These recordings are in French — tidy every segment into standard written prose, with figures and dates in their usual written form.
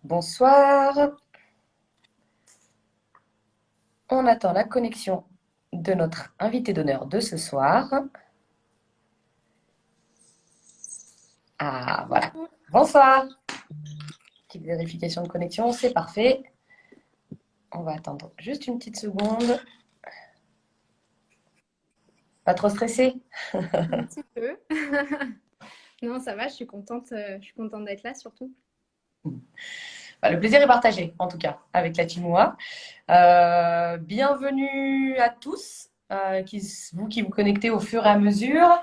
Bonsoir. On attend la connexion de notre invité d'honneur de ce soir. Ah, voilà. Bonsoir. Petite vérification de connexion, c'est parfait. On va attendre juste une petite seconde. Pas trop stressé? Un petit peu. Non, ça va, je suis contente d'être là surtout. Bah, le plaisir est partagé, en tout cas, avec la team OA. Bienvenue à tous, vous qui vous connectez au fur et à mesure.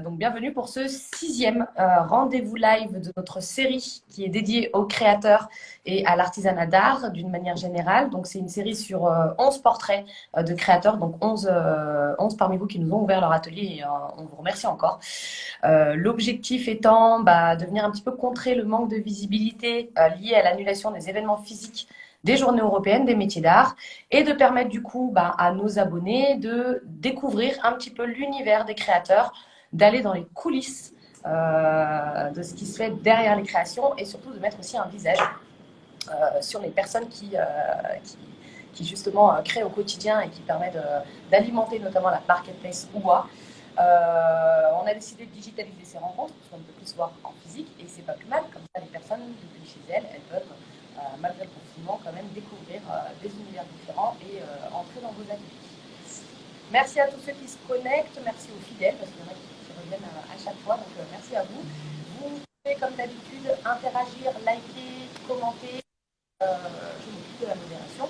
Donc, bienvenue pour ce 6e rendez-vous live de notre série qui est dédiée aux créateurs et à l'artisanat d'art d'une manière générale. Donc, c'est une série sur 11 portraits de créateurs, donc 11 parmi vous qui nous ont ouvert leur atelier et on vous remercie encore. L'objectif étant de venir un petit peu contrer le manque de visibilité lié à l'annulation des événements physiques des journées européennes des métiers d'art et de permettre du coup à nos abonnés de découvrir un petit peu l'univers des créateurs, d'aller dans les coulisses de ce qui se fait derrière les créations et surtout de mettre aussi un visage sur les personnes qui justement créent au quotidien et qui permettent d'alimenter notamment la marketplace OUA. On a décidé de digitaliser ces rencontres parce qu'on ne peut plus se voir en physique et c'est pas plus mal, comme ça les personnes depuis chez elles, elles peuvent malgré le confinement quand même découvrir des univers différents et entrer dans vos ateliers. Merci à tous ceux qui se connectent, merci aux fidèles parce qu'il y en a qui reviennent à chaque fois, donc merci à vous. Vous pouvez comme d'habitude interagir, liker, commenter, je m'occupe de la modération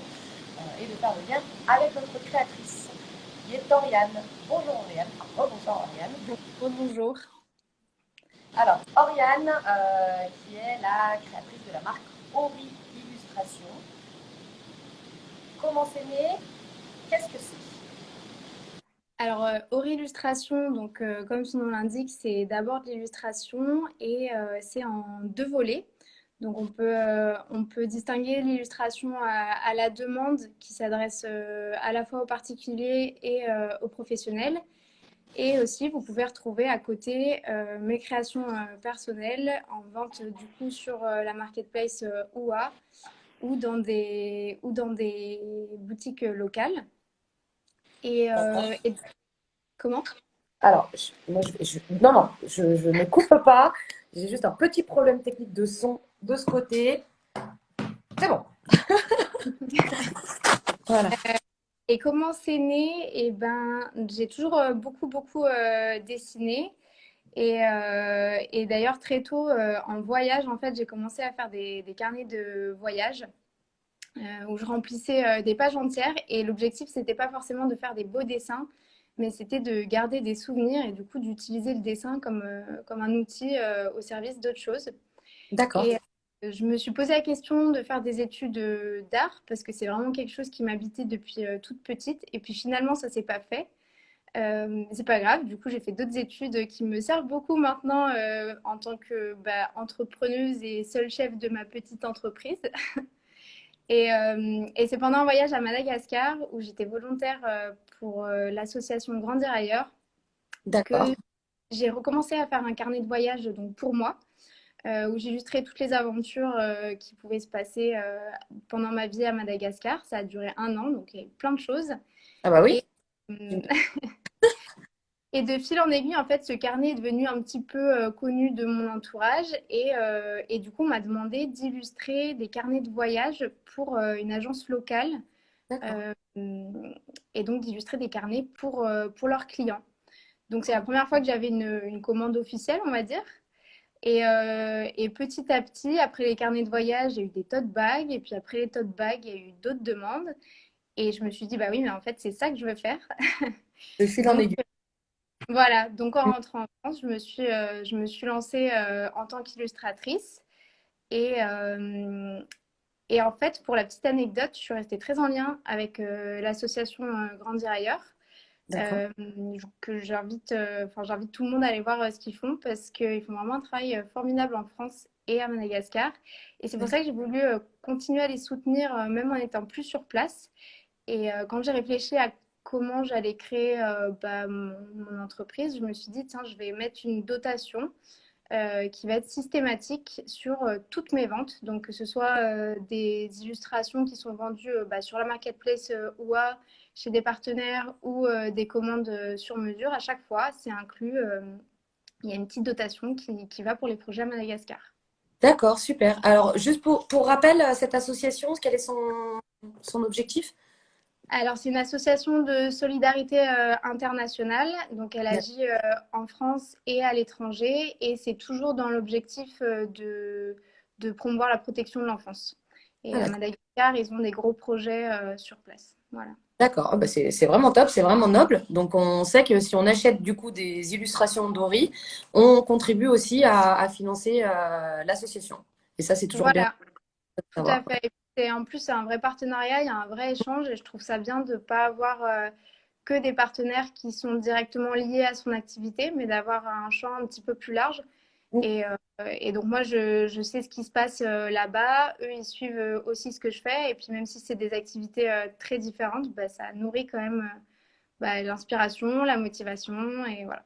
et de faire le lien avec notre créatrice qui est Oriane. Bonjour Oriane, rebonsoir Oriane. Bonjour. Alors, Oriane, qui est la créatrice de la marque Ori Illustration. Comment c'est né? Qu'est-ce que c'est? Alors, Ori Illustration, donc comme son nom l'indique, c'est d'abord de l'illustration et c'est en deux volets. Donc, on peut distinguer l'illustration à la demande qui s'adresse à la fois aux particuliers et aux professionnels. Et aussi, vous pouvez retrouver à côté mes créations personnelles en vente du coup sur la marketplace OUA ou dans des boutiques locales. Et comment? Alors, non, non, je ne coupe pas. J'ai juste un petit problème technique de son de ce côté. C'est bon. Voilà. Et comment c'est né? Eh ben, j'ai toujours beaucoup dessiné. Et d'ailleurs, très tôt, en voyage, en fait, j'ai commencé à faire des carnets de voyage où je remplissais des pages entières. Et l'objectif, c'était pas forcément de faire des beaux dessins, mais c'était de garder des souvenirs et du coup d'utiliser le dessin comme un outil au service d'autres choses. D'accord. Et je me suis posé la question de faire des études d'art parce que c'est vraiment quelque chose qui m'habitait depuis toute petite. Et puis finalement, ça s'est pas fait. C'est pas grave, du coup j'ai fait d'autres études qui me servent beaucoup maintenant en tant que entrepreneuse et seule chef de ma petite entreprise. Et c'est pendant un voyage à Madagascar où j'étais volontaire pour l'association Grandir ailleurs D'accord. que j'ai recommencé à faire un carnet de voyage donc pour moi où j'illustrais toutes les aventures qui pouvaient se passer pendant ma vie à Madagascar. Ça a duré un an, donc il y a eu plein de choses. Ah bah oui. Et, euh, et de fil en aiguille, en fait, ce carnet est devenu un petit peu connu de mon entourage. Et du coup, on m'a demandé d'illustrer des carnets de voyage pour une agence locale D'accord. euh, et donc d'illustrer des carnets pour leurs clients. Donc c'est la première fois que j'avais une commande officielle, on va dire. Et petit à petit, après les carnets de voyage, il y a eu des tote bags. Et puis après les tote bags, il y a eu d'autres demandes. Et je me suis dit, bah oui, mais en fait, c'est ça que je veux faire. De fil en Donc aiguille. voilà, donc en rentrant en France, je me suis lancée en tant qu'illustratrice. Et, euh, et en fait, pour la petite anecdote, je suis restée très en lien avec l'association Grandir ailleurs. D'accord. euh, que j'invite tout le monde à aller voir ce qu'ils font parce qu'ils font vraiment un travail formidable en France et à Madagascar. Et c'est pour ça que j'ai voulu continuer à les soutenir même en étant plus sur place. Et quand j'ai réfléchi à comment j'allais créer mon entreprise, je me suis dit, tiens, je vais mettre une dotation qui va être systématique sur toutes mes ventes. Donc, que ce soit des illustrations qui sont vendues sur la marketplace OUA, chez des partenaires ou des commandes sur mesure, à chaque fois, c'est inclus. Il y a une petite dotation qui va pour les projets à Madagascar. D'accord, super. Alors, juste pour rappel, cette association, quel est son objectif? Alors, c'est une association de solidarité internationale. Donc, elle D'ac- agit en France et à l'étranger. Et c'est toujours dans l'objectif de promouvoir la protection de l'enfance. Et ah, à d'accord. Madagascar, ils ont des gros projets sur place. Voilà. D'accord. Ah, bah, c'est vraiment top, c'est vraiment noble. Donc, on sait que si on achète du coup des illustrations d'Ori, on contribue aussi à financer l'association. Et ça, c'est toujours bien Voilà, de tout à savoir. fait. Et en plus, c'est un vrai partenariat, il y a un vrai échange. Et je trouve ça bien de ne pas avoir que des partenaires qui sont directement liés à son activité, mais d'avoir un champ un petit peu plus large. Et donc moi, je sais ce qui se passe là-bas. Eux, ils suivent aussi ce que je fais. Et puis même si c'est des activités très différentes, ça nourrit quand même l'inspiration, la motivation. Et voilà.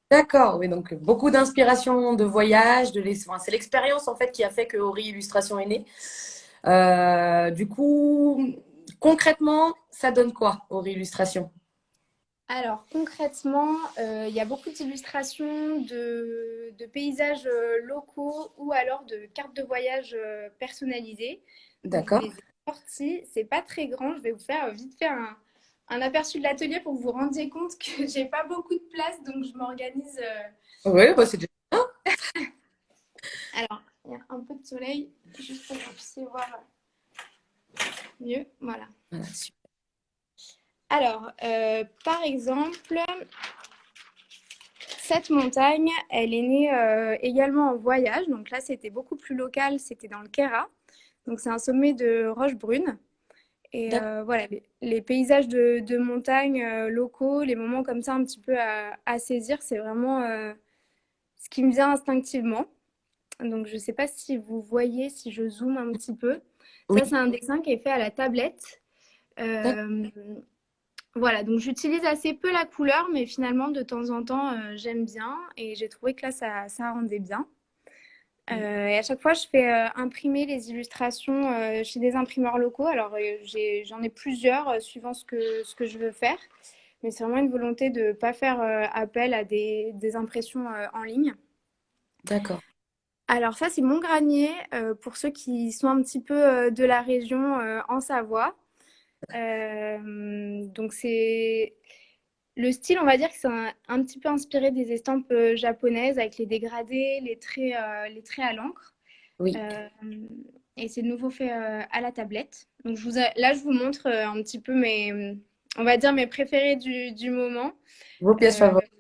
D'accord, oui, donc beaucoup d'inspiration de voyage, enfin, c'est l'expérience en fait qui a fait que Ori Illustration est née. Du coup, concrètement, ça donne quoi, Ori Illustration? Alors concrètement, il y a beaucoup d'illustrations de paysages locaux ou alors de cartes de voyage personnalisées. Donc je vous D'accord. les ai sorties. C'est pas très grand. Je vais vous faire vite fait un aperçu de l'atelier pour que vous vous rendiez compte que j'ai pas beaucoup de place, donc je m'organise. Oui, bah, Voilà. c'est déjà bien. Alors, il y a un peu de soleil, juste pour que vous puissiez voir mieux. Voilà. Voilà, super. Alors, par exemple, cette montagne, elle est née également en voyage. Donc là, c'était beaucoup plus local, c'était dans le Kera. Donc c'est un sommet de roches brunes. Et D'accord. voilà, les paysages de montagne locaux, les moments comme ça un petit peu à saisir, c'est vraiment ce qui me vient instinctivement. Donc je ne sais pas si vous voyez, si je zoome un petit peu. Oui, Ça, c'est un dessin qui est fait à la tablette. d'accord. Euh, voilà, donc j'utilise assez peu la couleur, mais finalement, de temps en temps, j'aime bien. Et j'ai trouvé que là, ça rendait bien. Et à chaque fois, je fais imprimer les illustrations chez des imprimeurs locaux. Alors, j'en ai plusieurs suivant ce que je veux faire. Mais c'est vraiment une volonté de ne pas faire appel à des impressions en ligne. D'accord. Alors ça, c'est mon granier pour ceux qui sont un petit peu de la région en Savoie. Donc c'est le style, on va dire que c'est un petit peu inspiré des estampes japonaises avec les dégradés, les traits à l'encre. Oui, Euh, et c'est de nouveau fait à la tablette. Donc là, je vous montre un petit peu on va dire mes préférés du moment. vos pièces Euh, favorites.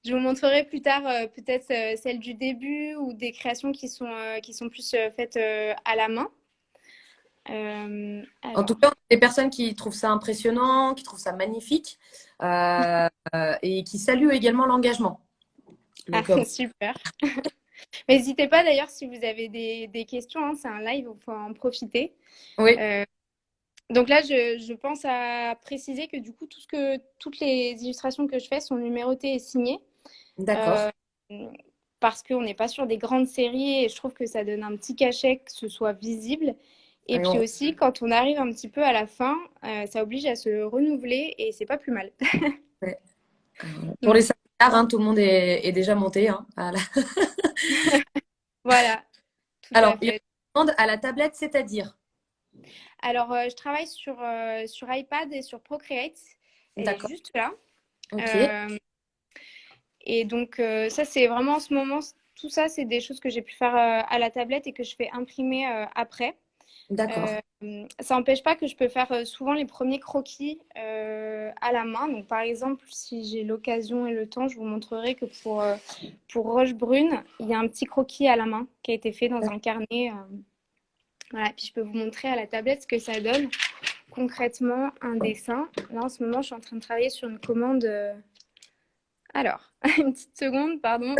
je vous montrerai plus tard peut-être celles du début ou des créations qui sont plus faites à la main. En tout Alors, cas, des personnes qui trouvent ça impressionnant, qui trouvent ça magnifique et qui saluent également l'engagement. ah, Donc, super. N'hésitez pas d'ailleurs si vous avez des questions, hein, c'est un live, il faut en profiter. oui, Euh, donc là, je pense à préciser que du coup, toutes les illustrations que je fais sont numérotées et signées. d'accord. Euh, Parce qu'on n'est pas sur des grandes séries et je trouve que ça donne un petit cachet que ce soit visible. Et Et puis aussi, quand on arrive un petit peu à la fin, ça oblige à se renouveler et c'est pas plus mal. ouais. Pour Donc les salariés, hein, tout le monde est déjà monté. Hein, voilà, tout à Alors, il fait. demande à la tablette, c'est-à-dire. Alors, je travaille sur iPad et sur Procreate. Elle est D'accord. juste là. Ok. Euh, et donc, ça, c'est vraiment en ce moment, tout ça, c'est des choses que j'ai pu faire à la tablette et que je fais imprimer après. D'accord. Euh, Ça n'empêche pas que je peux faire souvent les premiers croquis à la main. Donc, par exemple, si j'ai l'occasion et le temps, je vous montrerai que pour Roche Brune, il y a un petit croquis à la main qui a été fait dans un carnet. Voilà, puis je peux vous montrer à la tablette ce que ça donne concrètement un dessin. Là, en ce moment, je suis en train de travailler sur une commande. Alors, une petite seconde, pardon.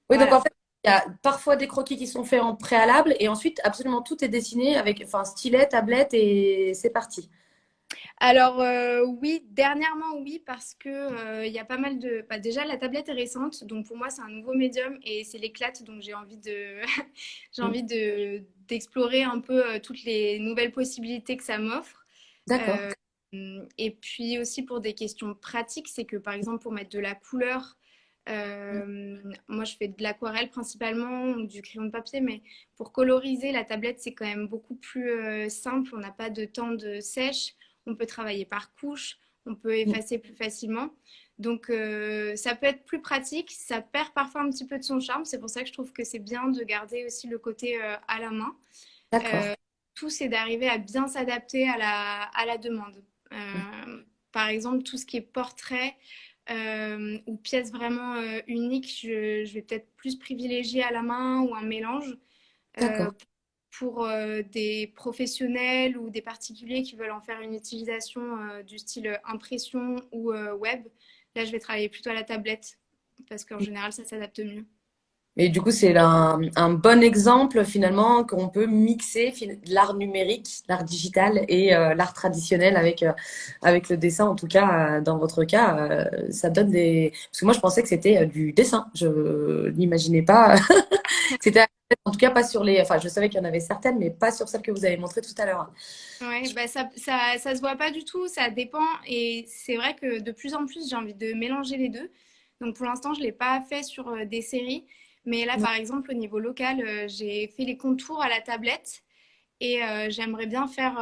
Oui, donc Voilà. en fait, il y a parfois des croquis qui sont faits en préalable et ensuite, absolument tout est dessiné avec enfin, stylet, tablette et c'est parti. Alors oui, dernièrement oui, parce que il y a pas mal de. Bah, déjà, la tablette est récente, donc pour moi c'est un nouveau médium et c'est l'éclate, donc j'ai envie de j'ai Mm. envie de d'explorer un peu toutes les nouvelles possibilités que ça m'offre. D'accord. Euh, et puis aussi pour des questions pratiques, c'est que par exemple pour mettre de la couleur, moi je fais de l'aquarelle principalement ou du crayon de papier, mais pour coloriser la tablette c'est quand même beaucoup plus simple. On n'a pas de temps de sèche, on peut travailler par couche, on peut Mm. effacer plus facilement. Donc ça peut être plus pratique, ça perd parfois un petit peu de son charme. C'est pour ça que je trouve que c'est bien de garder aussi le côté à la main. D'accord. Euh, Tout, c'est d'arriver à bien s'adapter à la demande. Mm. Par exemple, tout ce qui est portrait ou pièces vraiment uniques, je vais peut-être plus privilégier à la main ou un mélange. Euh, D'accord. pour des professionnels ou des particuliers qui veulent en faire une utilisation du style impression ou web, là, je vais travailler plutôt à la tablette parce qu'en général, ça s'adapte mieux. Et du coup, c'est un bon exemple finalement qu'on peut mixer l'art numérique, l'art digital et l'art traditionnel avec le dessin. En tout cas, dans votre cas, ça donne des. Parce que moi, je pensais que c'était du dessin. Je n'imaginais pas. C'était en tout cas pas sur les. Enfin, je savais qu'il y en avait certaines, mais pas sur celles que vous avez montrées tout à l'heure. Ouais, bah ça se voit pas du tout, ça dépend. Et c'est vrai que de plus en plus, j'ai envie de mélanger les deux. Donc pour l'instant, je ne l'ai pas fait sur des séries. Mais là, par exemple, au niveau local, j'ai fait les contours à la tablette. Et j'aimerais bien faire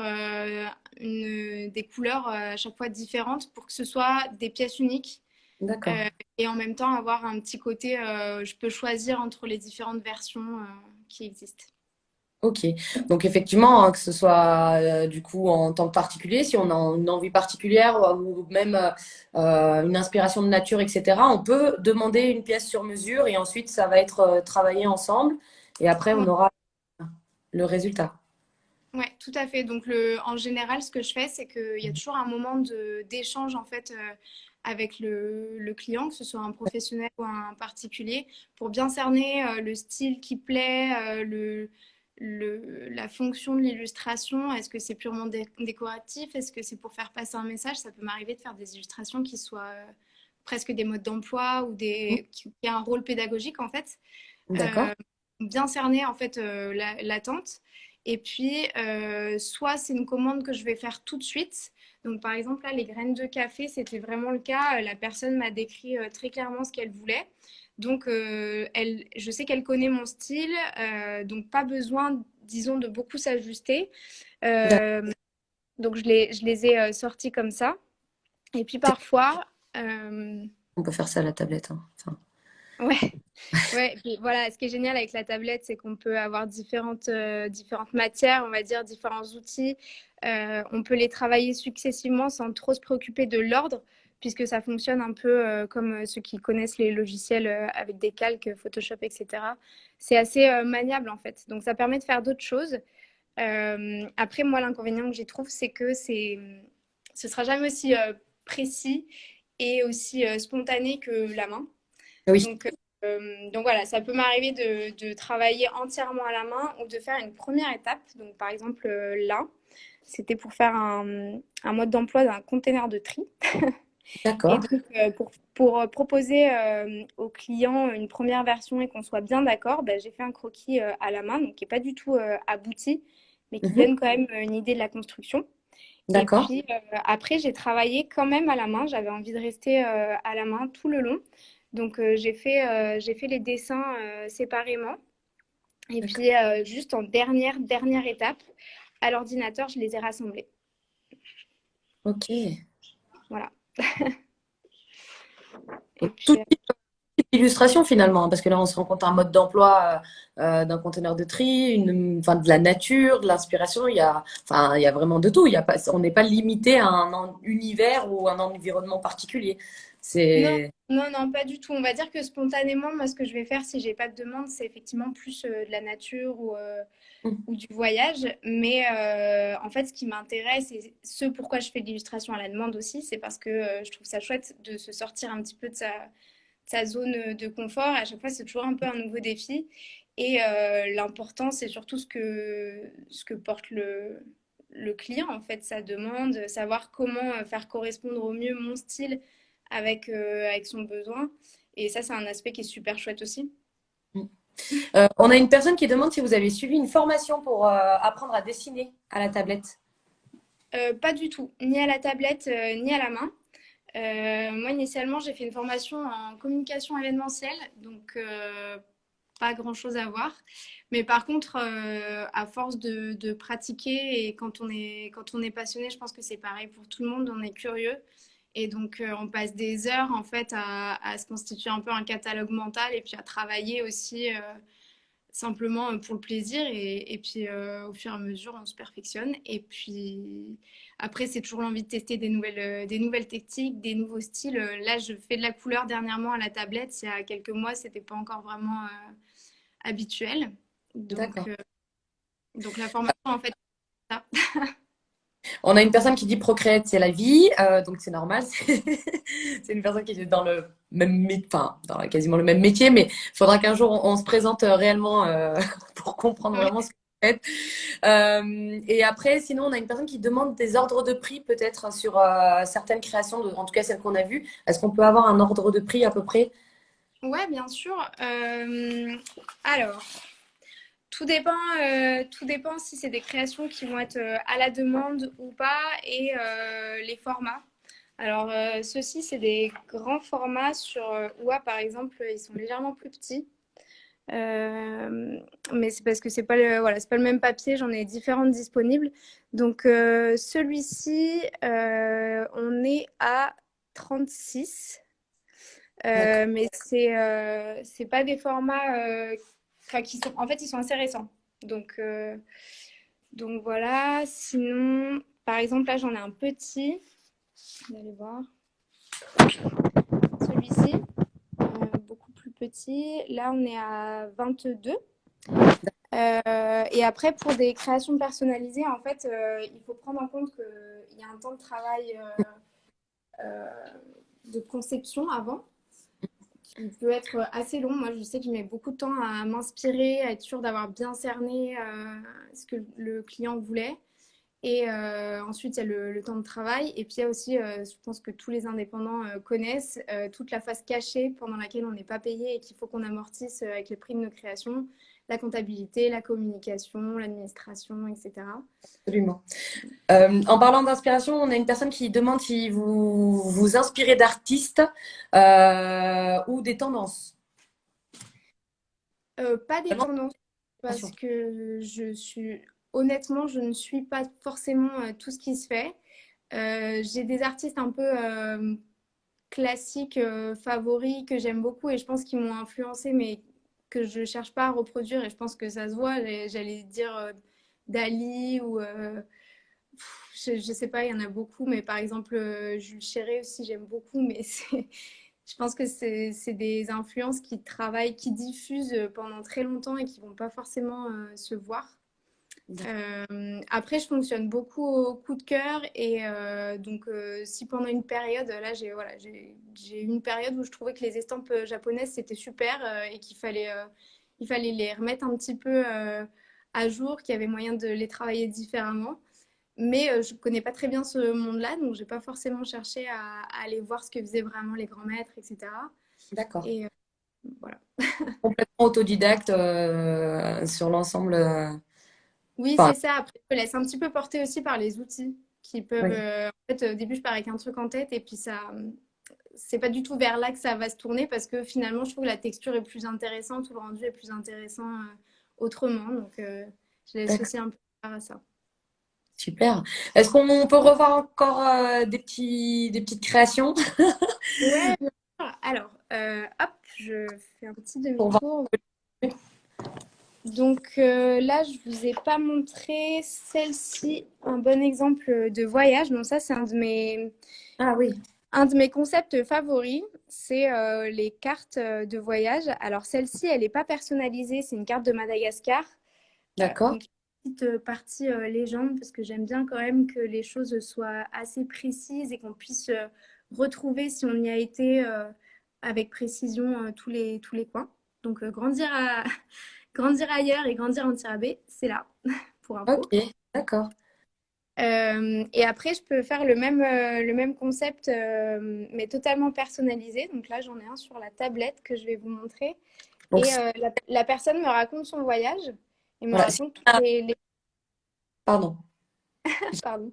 des couleurs à chaque fois différentes pour que ce soit des pièces uniques. D'accord. euh, et en même temps avoir un petit côté, je peux choisir entre les différentes versions qui existent. Ok, donc effectivement, hein, que ce soit du coup en tant que particulier, si on a une envie particulière ou même une inspiration de nature, etc., on peut demander une pièce sur mesure et ensuite ça va être travaillé ensemble et après on Ouais, aura le résultat. ouais, tout à fait. Donc en général, ce que je fais, c'est qu'il y a toujours un moment d'échange en fait avec le client, que ce soit un professionnel ou un particulier, pour bien cerner le style qui plaît, la fonction de l'illustration. Est-ce que c'est purement décoratif? Est-ce que c'est pour faire passer un message? Ça peut m'arriver de faire des illustrations qui soient presque des modes d'emploi ou qui aient un rôle pédagogique en fait. D'accord? Euh, Bien cerner en fait l'attente. Et puis, soit c'est une commande que je vais faire tout de suite. Donc, par exemple, là, les graines de café, c'était vraiment le cas. La personne m'a décrit très clairement ce qu'elle voulait. Donc, je sais qu'elle connaît mon style, donc pas besoin, disons, de beaucoup s'ajuster. D'accord. Euh, donc, je les ai sortis comme ça. Et puis, parfois, On peut faire ça à la tablette, hein. Enfin, ouais, ouais, puis voilà, ce qui est génial avec la tablette, c'est qu'on peut avoir différentes matières, on va dire, différents outils. On peut les travailler successivement sans trop se préoccuper de l'ordre, puisque ça fonctionne un peu comme ceux qui connaissent les logiciels avec des calques, Photoshop, etc. C'est assez maniable en fait. Donc ça permet de faire d'autres choses. Après, moi, l'inconvénient que j'y trouve, c'est que ce sera jamais aussi précis et aussi spontané que la main. oui, Donc voilà, ça peut m'arriver de travailler entièrement à la main ou de faire une première étape. Donc par exemple, là, c'était pour faire un mode d'emploi d'un container de tri. Et d'accord. donc, pour proposer aux clients une première version et qu'on soit bien d'accord, ben, j'ai fait un croquis à la main, donc qui n'est pas du tout abouti, mais qui Mhm. donne quand même une idée de la construction. Et D'accord. puis après, j'ai travaillé quand même à la main. J'avais envie de rester à la main tout le long. Donc j'ai fait les dessins séparément. Et D'accord. puis juste en dernière étape, à l'ordinateur, je les ai rassemblés. Ok. Voilà. Et Donc, puis tout illustration finalement, hein, parce que là on se rend compte un mode d'emploi d'un conteneur de tri, enfin, de la nature, de l'inspiration, enfin, il y a vraiment de tout. Il y a pas, on n'est pas limité à univers ou un environnement particulier. non, C'est non, pas du tout. On va dire que spontanément, moi, ce que je vais faire si j'ai pas de demande, c'est effectivement plus de la nature ou du voyage. Mais en fait, ce qui m'intéresse et ce pourquoi je fais de l'illustration à la demande aussi, c'est parce que je trouve ça chouette de se sortir un petit peu de sa zone de confort. À chaque fois, c'est toujours un peu un nouveau défi. Et l'important, c'est surtout ce que porte le client, en fait, sa demande, savoir comment faire correspondre au mieux mon style avec son besoin. Et ça, c'est un aspect qui est super chouette aussi. On a une personne qui demande si vous avez suivi une formation pour apprendre à dessiner à la tablette. Pas du tout, ni à la tablette, ni à la main. Moi, initialement, j'ai fait une formation en communication événementielle, donc pas grand-chose à voir. Mais par contre, à force de pratiquer et quand on est passionné, je pense que c'est pareil pour tout le monde, on est curieux. Et donc, on passe des heures en fait à se constituer un peu un catalogue mental et puis à travailler aussi simplement pour le plaisir. Et puis, au fur et à mesure, on se perfectionne. Et puis, après, c'est toujours l'envie de tester des nouvelles techniques, des nouveaux styles. Là, je fais de la couleur dernièrement à la tablette. Il y a quelques mois, c'était pas encore vraiment habituel. Donc, D'accord. donc la formation, en fait, c'est ça. On a une personne qui dit Procreate, c'est la vie, donc c'est normal. C'est une personne qui est dans le même, enfin, dans quasiment le même métier, mais il faudra qu'un jour on se présente réellement pour comprendre Ouais. vraiment ce que vous faites. Et après, sinon, on a une personne qui demande des ordres de prix peut-être hein, sur certaines créations, en tout cas celles qu'on a vues. Est-ce qu'on peut avoir un ordre de prix à peu près? Ouais, bien sûr. Alors, tout dépend si c'est des créations qui vont être à la demande ou pas et les formats. Alors, ceux-ci, c'est des grands formats sur OUA, par exemple, ils sont légèrement plus petits. Mais c'est parce que c'est pas voilà, c'est pas le même papier, j'en ai différentes disponibles. Donc, celui-ci, on est à 36. D'accord. Mais c'est pas des formats enfin, qui sont en fait ils sont assez récents. Donc voilà. Sinon, par exemple là j'en ai un petit. Vous allez voir. Celui-ci, beaucoup plus petit. Là on est à 22. Et après pour des créations personnalisées, en fait, il faut prendre en compte qu'il y a un temps de travail de conception avant, qui peut être assez long. Moi, je sais que je mets beaucoup de temps à m'inspirer, à être sûre d'avoir bien cerné ce que le client voulait. Et ensuite, il y a le temps de travail. Et puis, il y a aussi, je pense que tous les indépendants connaissent, toute la phase cachée pendant laquelle on n'est pas payé et qu'il faut qu'on amortisse avec les prix de nos créations, la comptabilité, la communication, l'administration, etc. Absolument. En parlant d'inspiration, on a une personne qui demande si vous vous inspirez d'artistes ou des tendances. Pas des Vraiment, tendances, parce inspiration. que honnêtement, je ne suis pas forcément tout ce qui se fait. J'ai des artistes un peu classiques favoris que j'aime beaucoup et je pense qu'ils m'ont influencé, mais que je cherche pas à reproduire et je pense que ça se voit. J'allais dire Dali ou je sais pas, il y en a beaucoup, mais par exemple Jules Chéret aussi j'aime beaucoup, mais je pense que c'est des influences qui travaillent, qui diffusent pendant très longtemps et qui vont pas forcément se voir. Après, je fonctionne beaucoup au coup de cœur et donc si pendant une période, là j'ai eu une période où je trouvais que les estampes japonaises c'était super et il fallait les remettre un petit peu à jour, qu'il y avait moyen de les travailler différemment. Mais je ne connais pas très bien ce monde-là, donc j'ai pas forcément cherché à aller voir ce que faisaient vraiment les grands maîtres, etc. D'accord. Et voilà. Complètement autodidacte sur l'ensemble. Oui, Enfin, c'est ça. Après, je me laisse un petit peu porter aussi par les outils qui peuvent. oui, En fait, au début, je pars avec un truc en tête et puis c'est pas du tout vers là que ça va se tourner parce que finalement, je trouve que la texture est plus intéressante ou le rendu est plus intéressant autrement. Donc, je laisse d'accord. aussi un peu faire à ça. Super. Est-ce qu'on peut revoir encore des petites créations Ouais, bien sûr. Alors, hop, je fais un petit pour voir? demi-tour. Donc là, je vous ai pas montré celle-ci, un bon exemple de voyage. Donc ça, c'est Ah oui, un de mes concepts favoris. C'est les cartes de voyage. Alors celle-ci, elle n'est pas personnalisée. C'est une carte de Madagascar. d'accord. Donc une petite partie légende parce que j'aime bien quand même que les choses soient assez précises et qu'on puisse retrouver si on y a été avec précision tous les coins. Donc grandir ailleurs et grandir en tirabé, c'est là, pour Ok, info. d'accord. Et après, je peux faire le même concept, mais totalement personnalisé. Donc là, j'en ai un sur la tablette que je vais vous montrer. Donc, Et la personne me raconte son voyage et me voilà. raconte toutes Pardon. Pardon.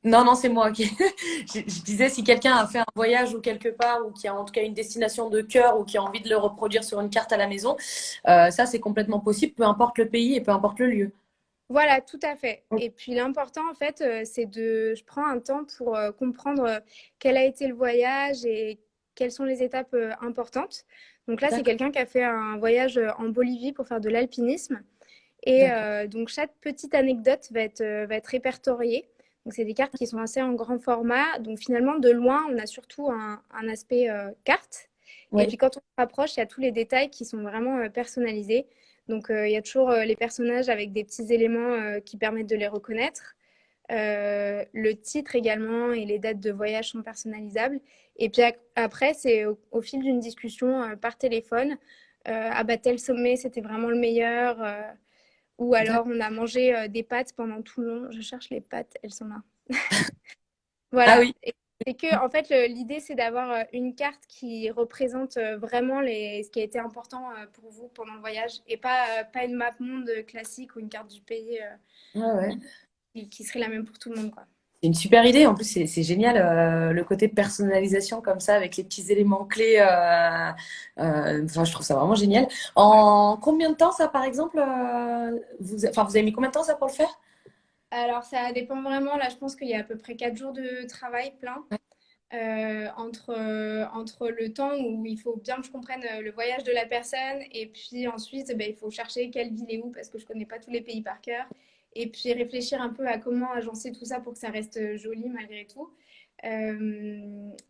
Non, non, c'est moi qui. Je disais, si quelqu'un a fait un voyage ou quelque part, ou qui a en tout cas une destination de cœur, ou qui a envie de le reproduire sur une carte à la maison, ça, c'est complètement possible, peu importe le pays et peu importe le lieu. Voilà, tout à fait. Ok. Et puis l'important, en fait, je prends un temps pour comprendre quel a été le voyage et quelles sont les étapes importantes. Donc là, c'est D'accord, quelqu'un qui a fait un voyage en Bolivie pour faire de l'alpinisme. Et d'accord. donc, chaque petite anecdote va être répertoriée. Donc, c'est des cartes qui sont assez en grand format. Donc, finalement, de loin, on a surtout un aspect carte. Et puis, Oui, quand on se rapproche, il y a tous les détails qui sont vraiment personnalisés. Donc, il y a toujours les personnages avec des petits éléments qui permettent de les reconnaître. Le titre également et les dates de voyage sont personnalisables. Et puis après, c'est au fil d'une discussion par téléphone. Ah bah tel sommet, c'était vraiment le meilleur. Ou alors, d'accord. on a mangé des pâtes pendant tout le long. Je cherche les pâtes, elles sont là. Ah Voilà. oui, Et c'est que, en fait, l'idée, c'est d'avoir une carte qui représente vraiment ce qui a été important pour vous pendant le voyage et pas une map monde classique ou une carte du pays ouais, ouais. qui serait la même pour tout le monde, quoi. C'est une super idée. En plus, c'est génial le côté personnalisation comme ça avec les petits éléments clés. Enfin, je trouve ça vraiment génial. Ouais. En combien de temps ça, par exemple, enfin, vous avez mis combien de temps ça pour le faire? Alors, ça dépend vraiment. Là, je pense qu'il y a à peu près 4 jours de travail plein. Entre le temps où il faut bien que je comprenne le voyage de la personne et puis ensuite ben, il faut chercher quelle ville est où parce que je connais pas tous les pays par cœur et puis réfléchir un peu à comment agencer tout ça pour que ça reste joli malgré tout.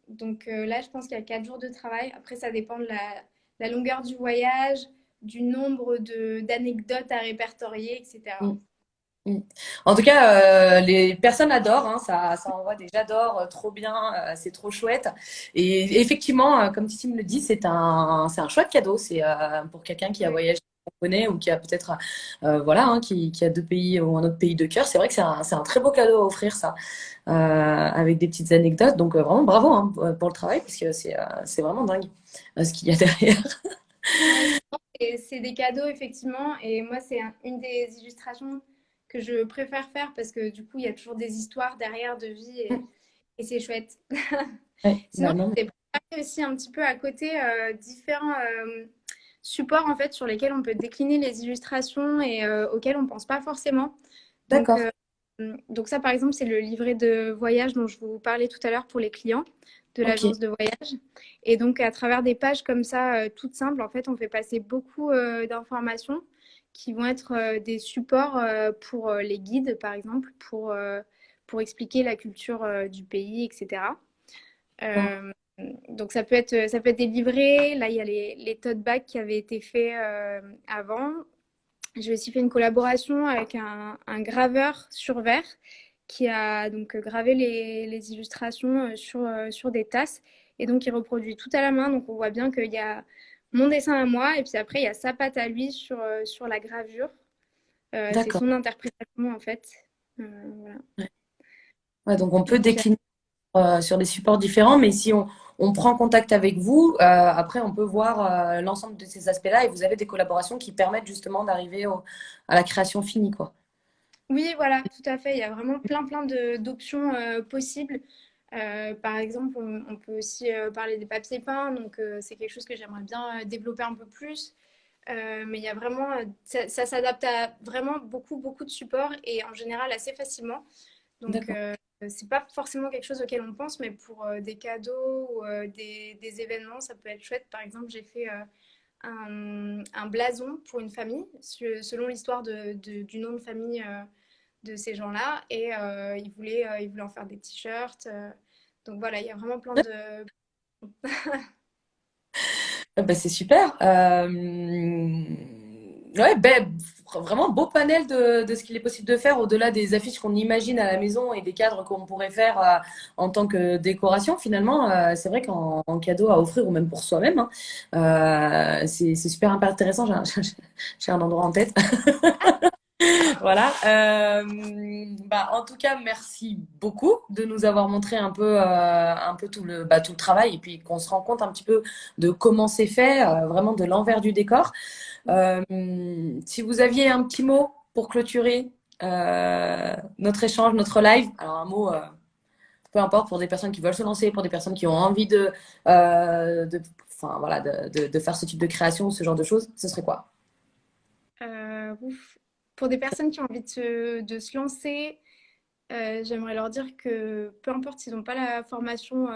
Donc là, je pense qu'il y a 4 jours de travail. Après, ça dépend de la longueur du voyage, du nombre d'anecdotes à répertorier, etc. Mm, mm. En tout cas, les personnes adorent, hein, ça envoie des j'adore, trop bien, c'est trop chouette. Et effectivement, comme Titi me le dit, c'est un chouette cadeau. C'est pour quelqu'un qui a Ouais. voyagé en connaît ou qui a peut-être, voilà, hein, qui a deux pays ou un autre pays de cœur. C'est vrai que c'est un très beau cadeau à offrir ça, avec des petites anecdotes. Donc vraiment bravo hein, pour le travail parce que c'est vraiment dingue ce qu'il y a derrière. Ouais, et c'est des cadeaux, effectivement. Et moi, c'est une des illustrations que je préfère faire parce que du coup, il y a toujours des histoires derrière de vie et c'est chouette. Ouais, Sinon, bah non, j'ai préparé aussi un petit peu à côté différents supports en fait sur lesquels on peut décliner les illustrations et auxquels on pense pas forcément. Donc, d'accord. euh, donc ça, par exemple, c'est le livret de voyage dont je vous parlais tout à l'heure pour les clients de Ok, l'agence de voyage. Et donc, à travers des pages comme ça, toutes simples, en fait, on fait passer beaucoup d'informations qui vont être des supports pour les guides, par exemple, pour expliquer la culture du pays, etc. Euh, donc, ça peut être des livrets. Là, il y a les tote bags qui avaient été faits avant. J'ai aussi fait une collaboration avec un graveur sur verre qui a donc gravé les illustrations sur des tasses et donc il reproduit tout à la main. Donc on voit bien qu'il y a mon dessin à moi et puis après il y a sa patte à lui sur la gravure. C'est d'accord. son interprétation en fait. Voilà. Ouais. Ouais, donc on peut Et puis décliner sur des supports différents, mais si on prend contact avec vous, après on peut voir l'ensemble de ces aspects-là et vous avez des collaborations qui permettent justement d'arriver à la création finie, quoi. oui, voilà, tout à fait. Il y a vraiment plein d'options possibles. Par exemple, on peut aussi parler des papiers peints. Donc, c'est quelque chose que j'aimerais bien développer un peu plus. Mais il y a vraiment, ça s'adapte à vraiment beaucoup de supports et en général assez facilement. Donc, D'accord. c'est pas forcément quelque chose auquel on pense, mais pour des cadeaux ou des événements, ça peut être chouette. Par exemple, j'ai fait un blason pour une famille, selon l'histoire du nom de famille de ces gens-là. Et ils voulaient en faire des t-shirts. Donc voilà, il y a vraiment plein de... Bah, c'est super. Ouais, ben, vraiment beau panel de ce qu'il est possible de faire au-delà des affiches qu'on imagine à la maison et des cadres qu'on pourrait faire en tant que décoration. Finalement, c'est vrai qu'en cadeau à offrir ou même pour soi-même, hein, c'est super intéressant. J'ai un endroit en tête. Voilà. En tout cas, merci beaucoup de nous avoir montré un peu tout le travail et puis qu'on se rend compte un petit peu de comment c'est fait, vraiment de l'envers du décor. Euh, Si vous aviez un petit mot pour clôturer notre échange, notre live, alors un mot, peu importe, pour des personnes qui veulent se lancer, pour des personnes qui ont envie enfin, voilà, de faire ce type de création, ce genre de choses, ce serait quoi? Ouf. Pour des personnes qui ont envie de se lancer, j'aimerais leur dire que peu importe s'ils n'ont pas la formation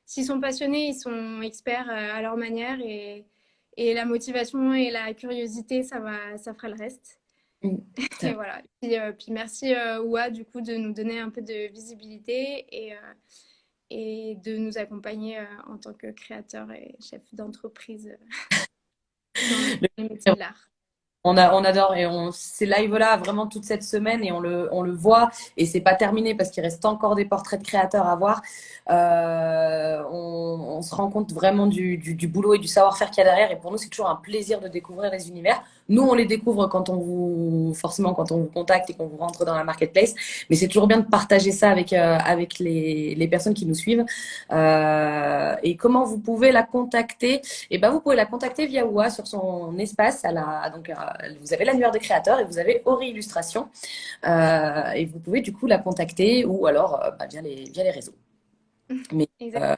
s'ils sont passionnés, ils sont experts à leur manière et la motivation et la curiosité, ça fera le reste. Mm. Et voilà. Puis merci Oua du coup de nous donner un peu de visibilité et de nous accompagner en tant que créateur et chef d'entreprise dans les métiers de l'art. On adore et ces lives-là vraiment toute cette semaine et on le voit et c'est pas terminé parce qu'il reste encore des portraits de créateurs à voir. On se rend compte vraiment du boulot et du savoir-faire qu'il y a derrière et pour nous c'est toujours un plaisir de découvrir les univers. Nous on les découvre forcément quand on vous contacte et qu'on vous rentre dans la marketplace, mais c'est toujours bien de partager ça avec les personnes qui nous suivent. Et comment vous pouvez la contacter? Et ben vous pouvez la contacter via Oua sur son espace. Vous avez l'annuaire des créateurs et vous avez Ori Illustration. Et vous pouvez du coup la contacter ou alors via les réseaux. Mais, Exactement. euh,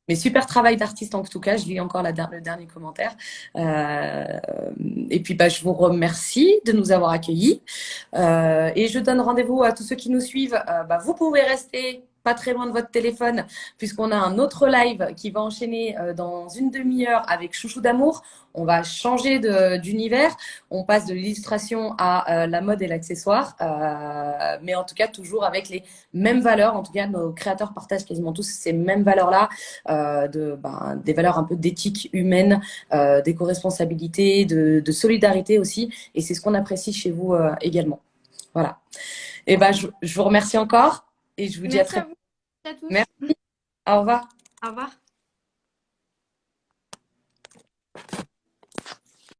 mais super travail d'artiste en tout cas. Je lis encore le dernier commentaire. Euh, et puis je vous remercie de nous avoir accueillis. Et je donne rendez-vous à tous ceux qui nous suivent. Vous pouvez rester pas très loin de votre téléphone, puisqu'on a un autre live qui va enchaîner dans une demi-heure avec Chouchou d'amour. On va changer d'univers. On passe de l'illustration à la mode et l'accessoire, mais en tout cas toujours avec les mêmes valeurs. En tout cas, nos créateurs partagent quasiment tous ces mêmes valeurs-là, des valeurs un peu d'éthique humaine, d'éco-responsabilité, de solidarité aussi. Et c'est ce qu'on apprécie chez vous également. Voilà. Et je vous remercie encore et je vous dis à Merci très à bientôt. vous à tous. Merci. Au revoir. Au revoir.